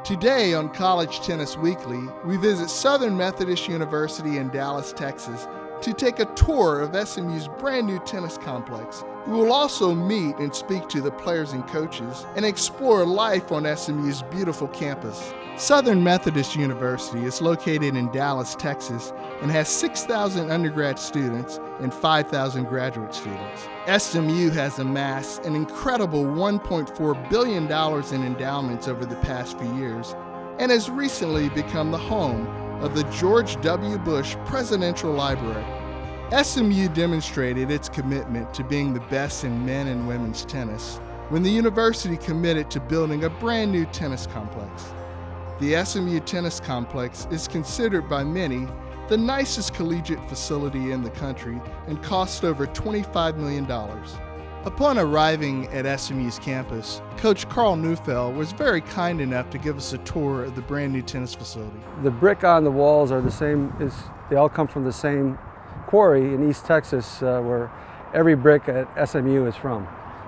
Today on College Tennis Weekly, we visit Southern Methodist University in Dallas, Texas, to take a tour of SMU's brand new tennis complex. We will also meet and speak to the players and coaches and explore life on SMU's beautiful campus. Southern Methodist University is located in Dallas, Texas, and has 6,000 undergrad students and 5,000 graduate students. SMU has amassed an incredible $1.4 billion in endowments over the past few years and has recently become the home of the George W. Bush Presidential Library. SMU demonstrated its commitment to being the best in men and women's tennis when the university committed to building a brand new tennis complex. The SMU Tennis Complex is considered by many the nicest collegiate facility in the country and cost over $25 million. Upon arriving at SMU's campus, Coach Carl Neufeld was very kind enough to give us a tour of the brand new tennis facility. The brick on the walls are the same, they all come from the same quarry in East Texas where every brick at SMU is from.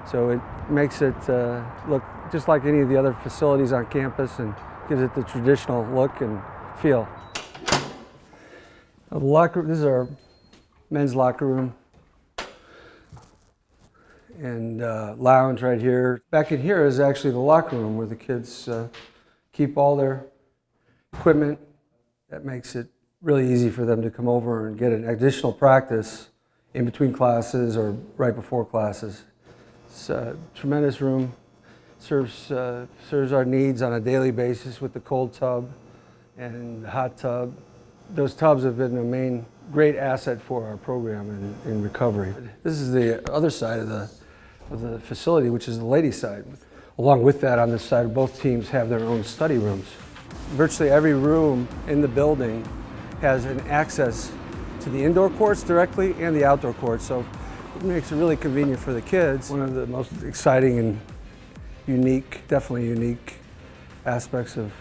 So it makes it look just like any of the other facilities on campus and gives it the traditional look and feel. The locker, this is our men's locker room and lounge right here. Back in here is actually the locker room where the kids keep all their equipment. That makes it really easy for them to come over and get an additional practice in between classes or right before classes. It's a tremendous room. Serves our needs on a daily basis with the cold tub and the hot tub. Those tubs have been a main great asset for our program in recovery. This is the other side of the facility, which is the ladies' side. Along with that, on this side, both teams have their own study rooms. Virtually every room in the building has an access to the indoor courts directly and the outdoor courts, so it makes it really convenient for the kids. One of the most exciting and definitely unique aspects of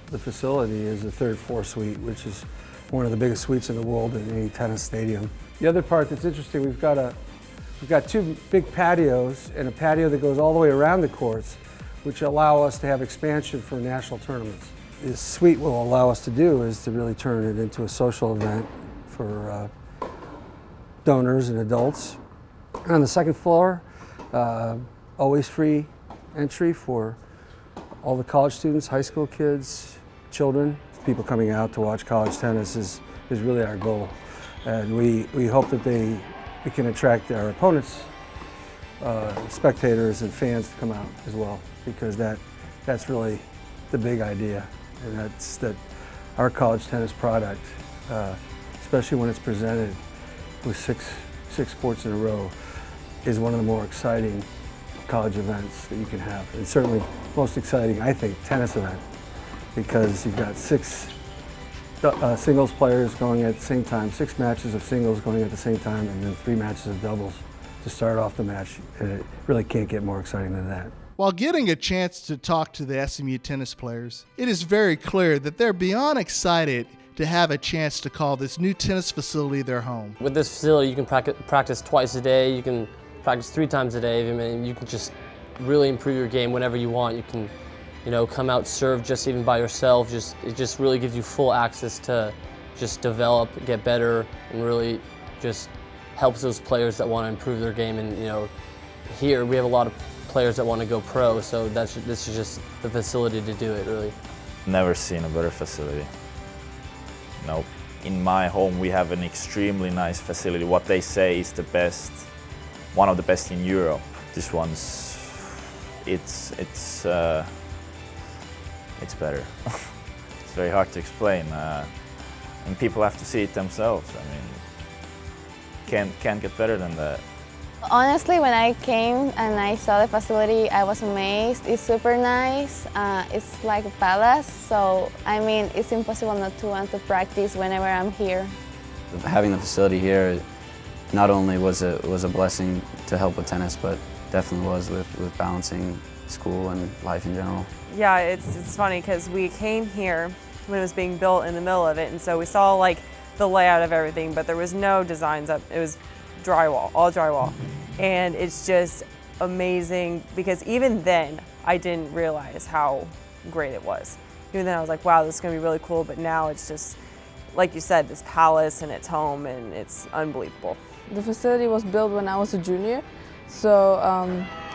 the facility is the third floor suite, which is one of the biggest suites in the world in any tennis stadium. The other part that's interesting, we've got two big patios and a patio that goes all the way around the courts, which allow us to have expansion for national tournaments. This suite will allow us to do is to really turn it into a social event for donors and adults. And on the second floor, always free entry for all the college students, high school kids, children. People coming out to watch college tennis is really our goal. And we hope that we can attract our opponents, spectators and fans to come out as well, because that's really the big idea. And that's that our college tennis product, especially when it's presented with six sports in a row, is one of the more exciting college events that you can have. And certainly most exciting, I think, tennis event, because you've got six singles players going at the same time, 6 matches of singles going at the same time, and then 3 matches of doubles to start off the match. And it really can't get more exciting than that. While getting a chance to talk to the SMU tennis players, it is very clear that they're beyond excited to have a chance to call this new tennis facility their home. With this facility, you can practice twice a day, you can practice 3 times a day. I mean, you can just really improve your game whenever you want. You can, come out, serve just even by yourself. It just really gives you full access to just develop, get better, and really just helps those players that want to improve their game. And here we have a lot of players that want to go pro, so this is just the facility to do it, really. Never seen a better facility. Nope. In my home, we have an extremely nice facility. What they say is the best, one of the best in Europe. This one's, it's better. It's very hard to explain, and people have to see it themselves. I mean, can't get better than that. Honestly, when I came and I saw the facility, I was amazed. It's super nice. It's like a palace, so I mean, it's impossible not to want to practice whenever I'm here. Having the facility here not only was a blessing to help with tennis, but definitely was with balancing school and life in general. Yeah, it's funny because we came here when it was being built in the middle of it, and so we saw like the layout of everything, but there was no designs up. It was drywall, all drywall. And it's just amazing because even then I didn't realize how great it was. even then I was like, wow, this is going to be really cool, but now it's just, like you said, this palace and it's home and it's unbelievable. The facility was built when I was a junior, so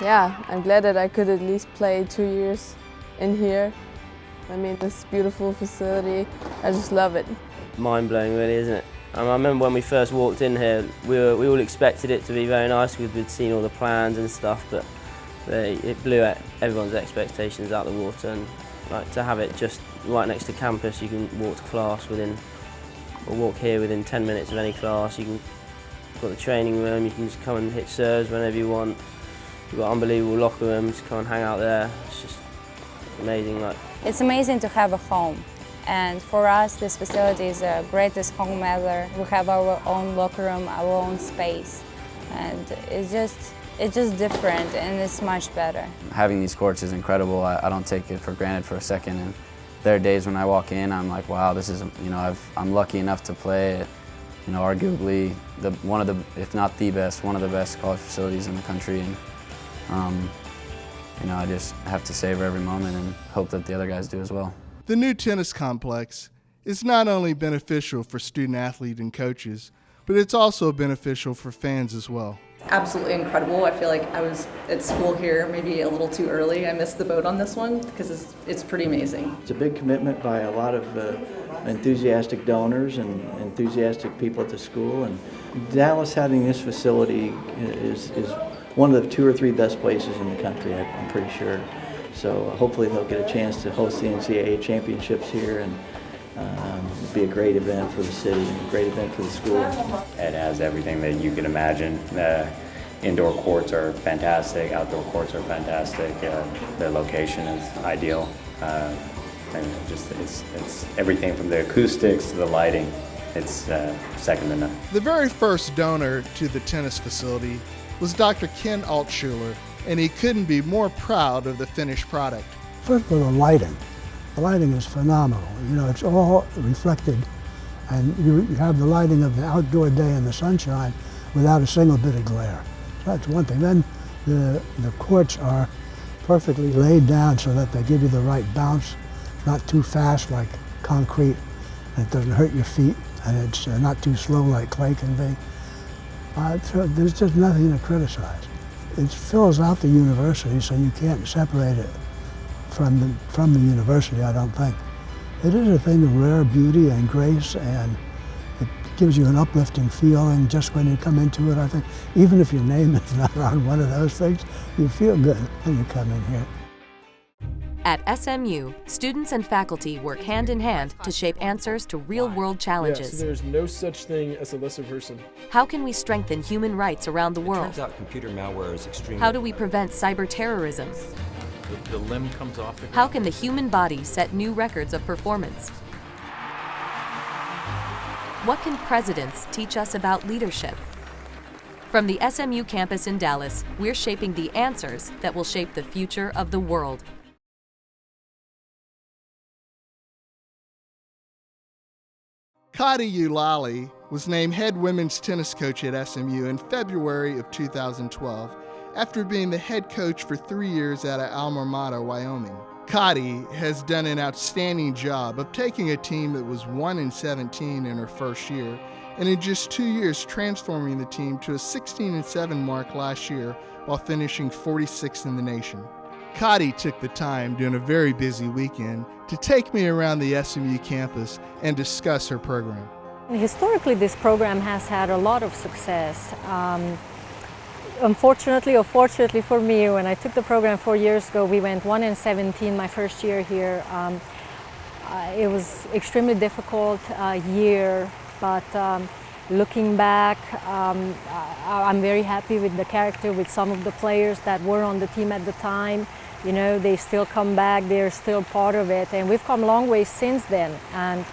yeah, I'm glad that I could at least play 2 years in here. I mean, this beautiful facility, I just love it. Mind-blowing really, isn't it? I remember when we first walked in here, we all expected it to be very nice because we'd seen all the plans and stuff, but it blew everyone's expectations out the water, and like to have it just right next to campus, you can walk to class or walk here within 10 minutes of any class. You've got the training room, you can just come and hit serves whenever you want. You've got unbelievable locker rooms, come and hang out there. It's just amazing. It's amazing to have a home. And for us, this facility is the greatest home ever. We have our own locker room, our own space. And it's just different and it's much better. Having these courts is incredible. I don't take it for granted for a second. And there are days when I walk in, I'm like, wow, this is, I'm lucky enough to play at, arguably one of the, if not the best, one of the best college facilities in the country. And, I just have to savor every moment and hope that the other guys do as well. The new tennis complex is not only beneficial for student athletes and coaches, but it's also beneficial for fans as well. Absolutely incredible. I feel like I was at school here maybe a little too early. I missed the boat on this one because it's pretty amazing. It's a big commitment by a lot of enthusiastic donors and enthusiastic people at the school. And Dallas having this facility is one of the 2 or 3 best places in the country, I'm pretty sure. So hopefully they'll get a chance to host the NCAA championships here, and it'll be a great event for the city and a great event for the school. It has everything that you can imagine. The indoor courts are fantastic, outdoor courts are fantastic. The location is ideal. And it's everything from the acoustics to the lighting. It's second to none. The very first donor to the tennis facility was Dr. Ken Altschuler, and he couldn't be more proud of the finished product. First of all, the lighting. The lighting is phenomenal. It's all reflected, and you have the lighting of the outdoor day in the sunshine without a single bit of glare. So that's one thing. Then the courts are perfectly laid down so that they give you the right bounce. It's not too fast like concrete, and it doesn't hurt your feet, and it's not too slow like clay can be. So there's just nothing to criticize. It fills out the university, so you can't separate it from the university, I don't think. It is a thing of rare beauty and grace, and it gives you an uplifting feeling just when you come into it, I think. Even if your name is not on one of those things, you feel good when you come in here. At SMU, students and faculty work hand in hand to shape answers to real-world challenges. Yes, there's no such thing as a lesser person. How can we strengthen human rights around the world? Turns out computer malware is extremely... How do we prevent cyber terrorism? The limb comes off. How can the human body set new records of performance? What can presidents teach us about leadership? From the SMU campus in Dallas, we're shaping the answers that will shape the future of the world. Kadi Ulali was named head women's tennis coach at SMU in February of 2012 after being the head coach for 3 years at Alma Mater, Wyoming. Kadi has done an outstanding job of taking a team that was 1-17 in her first year and in just 2 years transforming the team to a 16-7 mark last year while finishing 46th in the nation. Kadi took the time during a very busy weekend to take me around the SMU campus and discuss her program. Historically, this program has had a lot of success. Unfortunately or fortunately for me, when I took the program 4 years ago, we went 1-17 my first year here. It was extremely difficult year, but looking back, I'm very happy with the character, with some of the players that were on the team at the time. They still come back, they're still part of it, and we've come a long way since then. And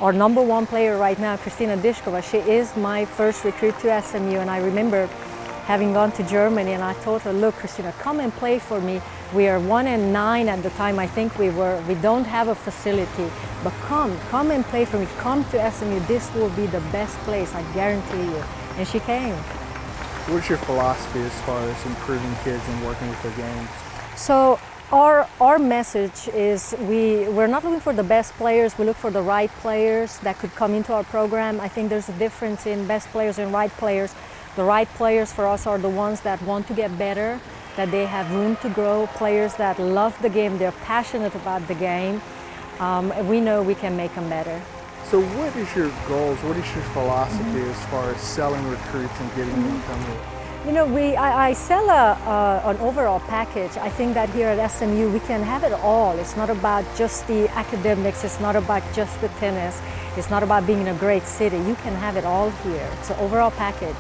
our number 1 player right now, Kristina Dishkova, she is my first recruit to SMU, and I remember having gone to Germany, and I told her, look, Kristina, come and play for me. We are 1-9 at the time, I think we were. We don't have a facility, but come and play for me. Come to SMU, this will be the best place, I guarantee you. And she came. What's your philosophy as far as improving kids and working with their games? So Our message is we're not looking for the best players, we look for the right players that could come into our program. I think there's a difference in best players and right players. The right players for us are the ones that want to get better, that they have room to grow, players that love the game, they're passionate about the game. We know we can make them better. So what is your goals, what is your philosophy as far as selling recruits and getting them to come here? You know, I sell an overall package. I think that here at SMU we can have it all. It's not about just the academics, it's not about just the tennis, it's not about being in a great city. You can have it all here. It's an overall package.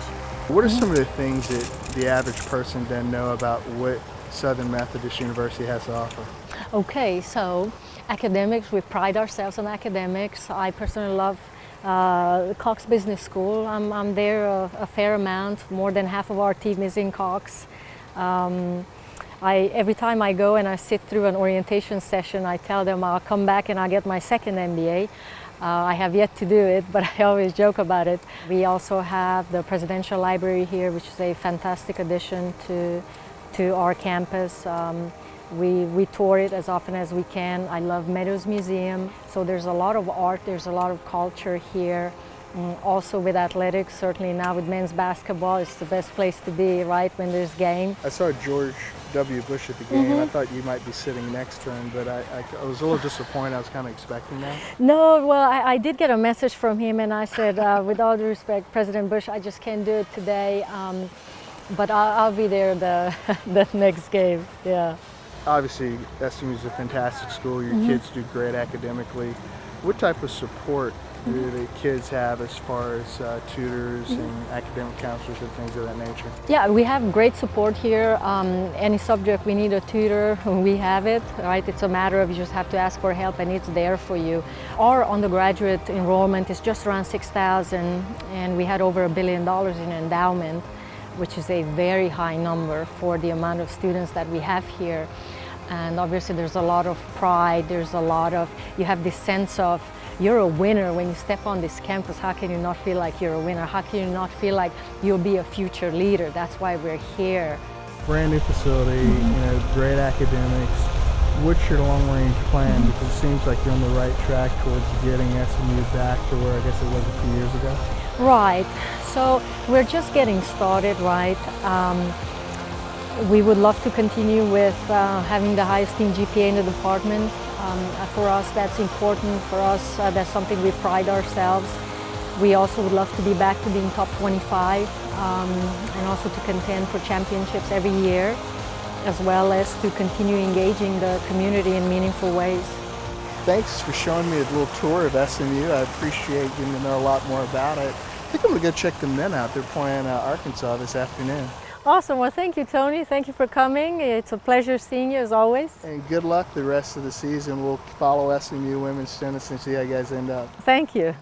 What are some of the things that the average person doesn't know about what Southern Methodist University has to offer? Okay, so academics, we pride ourselves on academics. I personally love Cox Business School. I'm there a fair amount. More than half of our team is in Cox. Every time I go and I sit through an orientation session, I tell them I'll come back and I'll get my second MBA. I have yet to do it, but I always joke about it. We also have the Presidential Library here, which is a fantastic addition to our campus. We tour it as often as we can. I love Meadows Museum. So there's a lot of art, there's a lot of culture here. Also with athletics, certainly now with men's basketball, it's the best place to be, right, when there's game. I saw George W. Bush at the game. I thought you might be sitting next to him, but I was a little disappointed. I was kind of expecting that. No, well, I did get a message from him, and I said, with all due respect, President Bush, I just can't do it today, but I'll be there the next game, yeah. Obviously, SMU is a fantastic school. Your kids do great academically. What type of support do the kids have as far as tutors and academic counselors and things of that nature? Yeah, we have great support here. Any subject we need a tutor, we have it, right? It's a matter of you just have to ask for help and it's there for you. Our undergraduate enrollment is just around 6,000 and we had over $1 billion in endowment, which is a very high number for the amount of students that we have here. And obviously there's a lot of pride, you have this sense of you're a winner when you step on this campus. How can you not feel like you're a winner? How can you not feel like you'll be a future leader? That's why we're here. Brand new facility, great academics. What's your long-range plan? Because it seems like you're on the right track towards getting SMU back to where I guess it was a few years ago. Right, so we're just getting started, right? We would love to continue with having the highest team GPA in the department. For us, that's important. For us, that's something we pride ourselves. We also would love to be back to being top 25 and also to contend for championships every year, as well as to continue engaging the community in meaningful ways. Thanks for showing me a little tour of SMU. I appreciate getting to know a lot more about it. I think I'm going to go check the men out. They're playing Arkansas this afternoon. Awesome. Well, thank you, Tony. Thank you for coming. It's a pleasure seeing you, as always. And good luck the rest of the season. We'll follow SMU women's tennis and see how you guys end up. Thank you.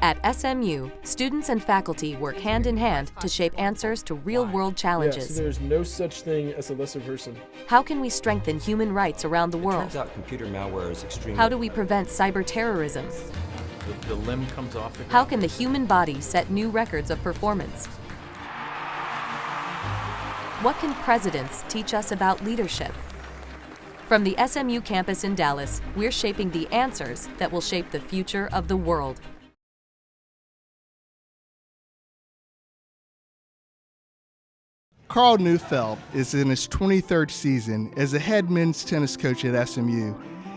At SMU, students and faculty work hand in hand to shape answers to real-world challenges. Yes, there's no such thing as a lesser person. How can we strengthen human rights around the world? Turns out computer malware is extremely... How do we prevent cyber terrorism? The limb comes off the ground. How can the human body set new records of performance? What can presidents teach us about leadership? From the SMU campus in Dallas, we're shaping the answers that will shape the future of the world. Carl Neufeld is in his 23rd season as a head men's tennis coach at SMU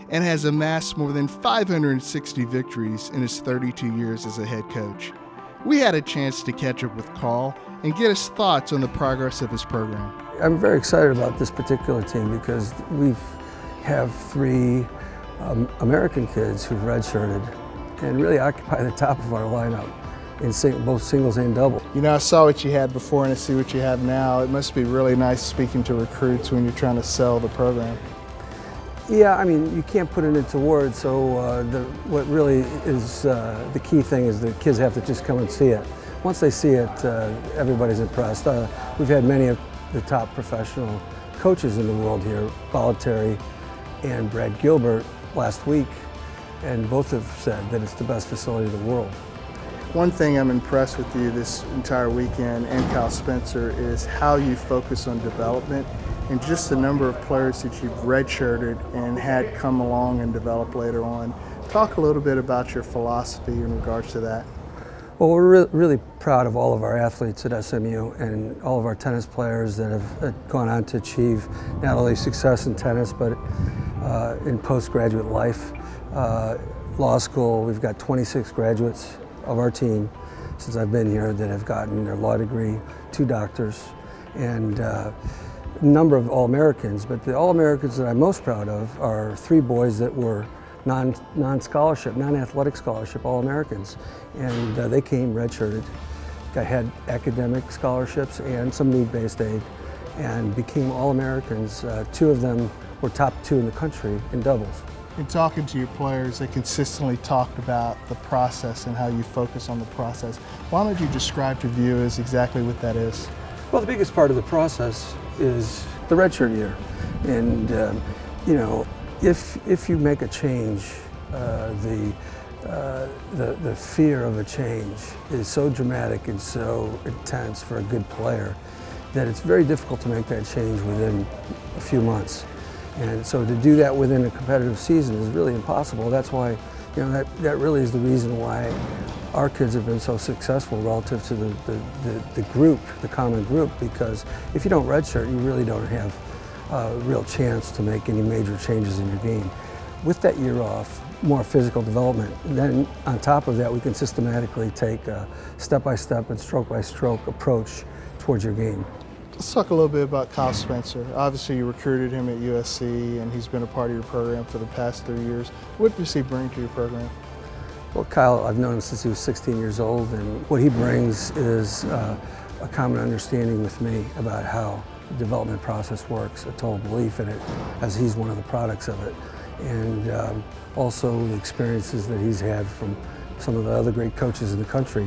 and has amassed more than 560 victories in his 32 years as a head coach. We had a chance to catch up with Carl and get his thoughts on the progress of his program. I'm very excited about this particular team because we have 3 American kids who've redshirted and really occupy the top of our lineup in both singles and double. You know, I saw what you had before and I see what you have now. It must be really nice speaking to recruits when you're trying to sell the program. Yeah, I mean, you can't put it into words, so what really is the key thing is the kids have to just come and see it. Once they see it, everybody's impressed. We've had many of the top professional coaches in the world here, Bolletary and Brad Gilbert, last week, and both have said that it's the best facility in the world. One thing I'm impressed with you this entire weekend and Kyle Spencer is how you focus on development and just the number of players that you've redshirted and had come along and develop later on. Talk a little bit about your philosophy in regards to that. Well, we're really proud of all of our athletes at SMU and all of our tennis players that have gone on to achieve not only success in tennis, but in postgraduate life. Law school, we've got 26 graduates of our team since I've been here that have gotten their law degree, 2 doctors, and a number of All-Americans. But the All-Americans that I'm most proud of are 3 boys that were non-scholarship, non-athletic scholarship All-Americans, and they came redshirted. I had academic scholarships and some need-based aid, and became All-Americans. 2 of them were top 2 in the country in doubles. In talking to your players, they consistently talked about the process and how you focus on the process. Why don't you describe to viewers exactly what that is? Well, the biggest part of the process is the redshirt year, and you know, if you make a change, the fear of a change is so dramatic and so intense for a good player that it's very difficult to make that change within a few months. And so to do that within a competitive season is really impossible. That's why, you know, that really is the reason why our kids have been so successful relative to the group, the common group, because if you don't redshirt, you really don't have a real chance to make any major changes in your game. With that year off, more physical development, and then on top of that, we can systematically take a step-by-step and stroke-by-stroke approach towards your game. Let's talk a little bit about Kyle Spencer. Obviously, you recruited him at USC, and he's been a part of your program for the past 3 years. What does he bring to your program? Well, Kyle, I've known him since he was 16 years old, and what he brings is a common understanding with me about how the development process works, a total belief in it, as he's one of the products of it, and also the experiences that he's had from some of the other great coaches in the country,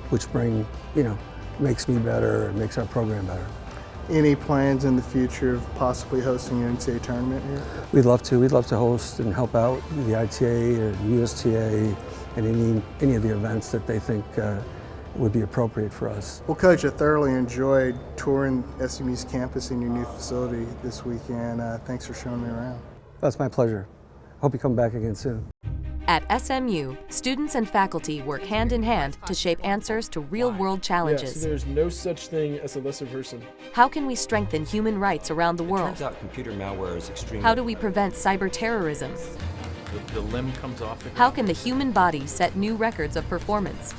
which bring, you know, makes me better and makes our program better. Any plans in the future of possibly hosting an NCAA tournament here? We'd love to. We'd love to host and help out the ITA or the USTA and any of the events that they think would be appropriate for us. Well, Coach, I thoroughly enjoyed touring SMU's campus in your new facility this weekend. Thanks for showing me around. That's my pleasure. Hope you come back again soon. At SMU, students and faculty work hand in hand to shape answers to real-world challenges. Yes, there's no such thing as a lesser person. How can we strengthen human rights around the world? Turns out computer malware is extremely... How do we prevent cyber terrorism? The limb comes off the ground. How can the human body set new records of performance?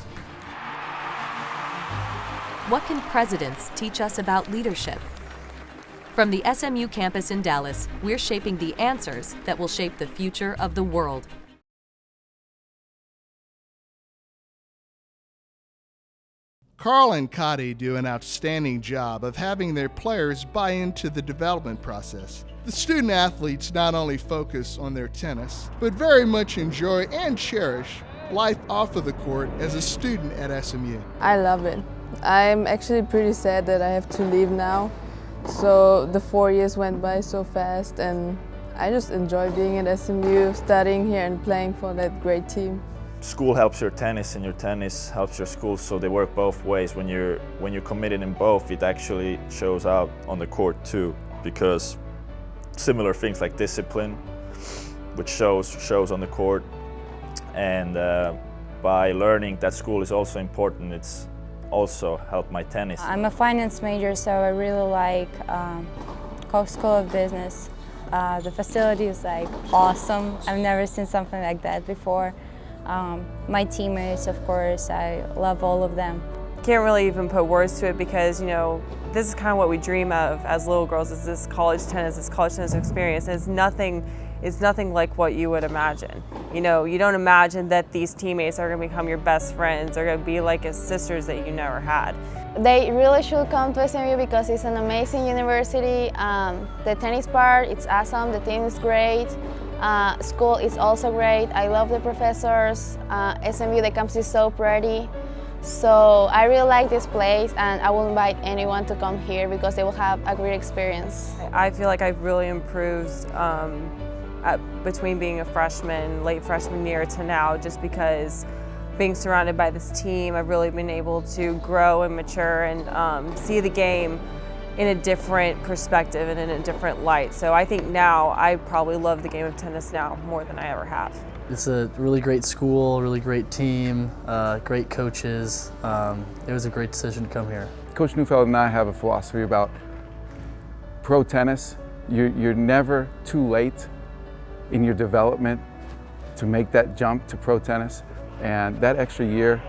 What can presidents teach us about leadership? From the SMU campus in Dallas, we're shaping the answers that will shape the future of the world. Carl and Cotty do an outstanding job of having their players buy into the development process. The student athletes not only focus on their tennis, but very much enjoy and cherish life off of the court as a student at SMU. I love it. I'm actually pretty sad that I have to leave now. So the 4 years went by so fast, and I just enjoy being at SMU, studying here and playing for that great team. School helps your tennis and your tennis helps your school, so they work both ways. When you're committed in both, it actually shows out on the court too, because similar things like discipline, which shows on the court, and by learning that school is also important, it's also helped my tennis. I'm a finance major, so I really like Koch School of Business. The facility is like awesome. I've never seen something like that before. My teammates, of course, I love all of them. Can't really even put words to it because, you know, this is kind of what we dream of as little girls, is this college tennis experience. And it's nothing like what you would imagine. You know, you don't imagine that these teammates are going to become your best friends, are going to be like as sisters that you never had. They really should come to SMU because it's an amazing university. The tennis part, it's awesome, the team is great. School is also great. I love the professors. SMU, the campus is so pretty. So I really like this place, and I will invite anyone to come here because they will have a great experience. I feel like I've really improved between being a freshman, late freshman year to now, just because being surrounded by this team, I've really been able to grow and mature and see the game in a different perspective and in a different light. So I think now I probably love the game of tennis now more than I ever have. It's a really great school, really great team, great coaches. It was a great decision to come here. Coach Neufeld and I have a philosophy about pro tennis. You're never too late in your development to make that jump to pro tennis. And that extra year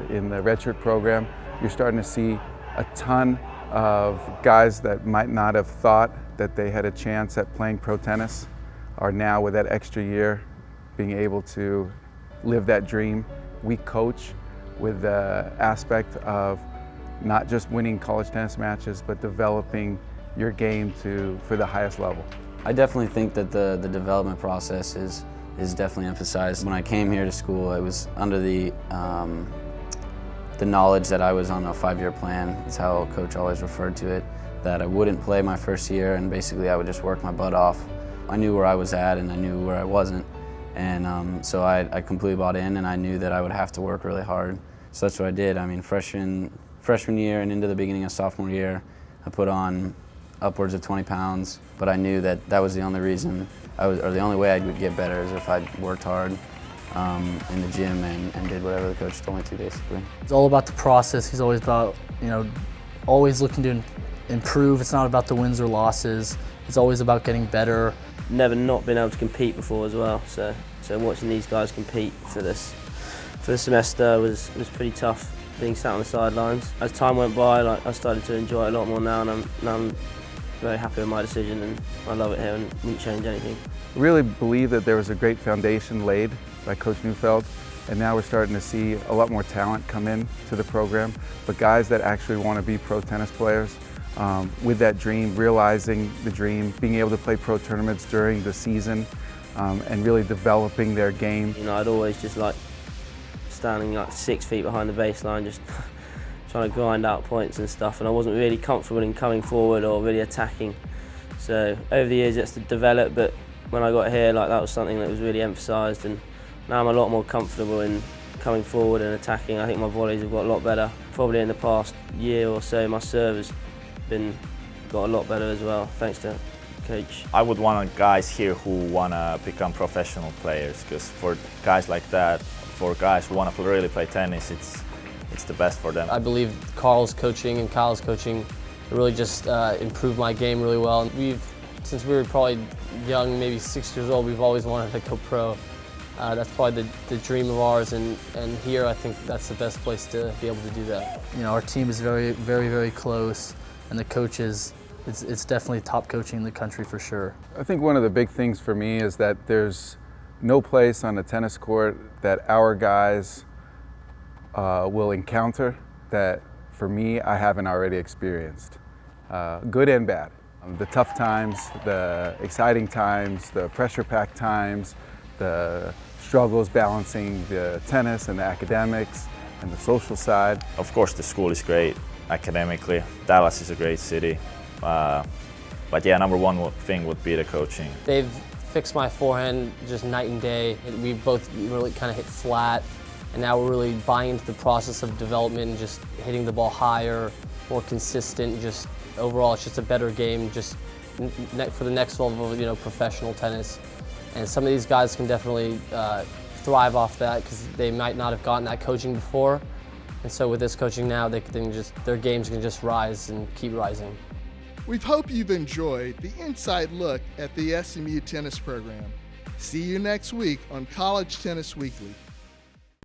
in the redshirt program, you're starting to see a ton of guys that might not have thought that they had a chance at playing pro tennis are now, with that extra year, being able to live that dream. We coach with the aspect of not just winning college tennis matches, but developing your game for the highest level. I definitely think that the development process is definitely emphasized. When I came here to school, it was under the knowledge that I was on a 5-year plan. It's how Coach always referred to it, that I wouldn't play my first year and basically I would just work my butt off. I knew where I was at and I knew where I wasn't. And so I completely bought in, and I knew that I would have to work really hard. So that's what I did. I mean, freshman year and into the beginning of sophomore year, I put on upwards of 20 pounds, but I knew that that was the only reason, or the only way I would get better is if I worked hard in the gym and did whatever the coach told me to, basically. It's all about the process. He's always about, always looking to improve. It's not about the wins or losses. It's always about getting better. Never not been able to compete before as well, so watching these guys compete for the semester was pretty tough, being sat on the sidelines. As time went by, I started to enjoy it a lot more now, and I'm very happy with my decision, and I love it here and wouldn't change anything. I really believe that there was a great foundation laid by Coach Neufeld, and now we're starting to see a lot more talent come in to the program, but guys that actually want to be pro tennis players. With that dream, realizing the dream, being able to play pro tournaments during the season, and really developing their game. I'd always just standing 6 feet behind the baseline, just trying to grind out points and stuff, and I wasn't really comfortable in coming forward or really attacking. So over the years it's developed, but when I got here, that was something that was really emphasised, and now I'm a lot more comfortable in coming forward and attacking. I think my volleys have got a lot better. Probably in the past year or so, my serve has got a lot better as well, thanks to Coach. I would want guys here who want to become professional players, because for guys like that, for guys who want to really play tennis, it's the best for them. I believe Carl's coaching and Kyle's coaching really just improved my game really well. And since we were probably young, maybe 6 years old, we've always wanted to go pro. That's probably the dream of ours, and here I think that's the best place to be able to do that. Our team is very, very, very close. And the coaches, it's definitely top coaching in the country for sure. I think one of the big things for me is that there's no place on the tennis court that our guys will encounter that, for me, I haven't already experienced. Good and bad. The tough times, the exciting times, the pressure-packed times, the struggles balancing the tennis and the academics and the social side. Of course, the school is great. Academically, Dallas is a great city, but yeah, number one thing would be the coaching. They've fixed my forehand just night and day. We both really kind of hit flat, and now we're really buying into the process of development and just hitting the ball higher, more consistent. Just overall, it's just a better game, just for the next level of professional tennis. And some of these guys can definitely thrive off that because they might not have gotten that coaching before. And so with this coaching now, their games can just rise and keep rising. We hope you've enjoyed the inside look at the SMU tennis program. See you next week on College Tennis Weekly.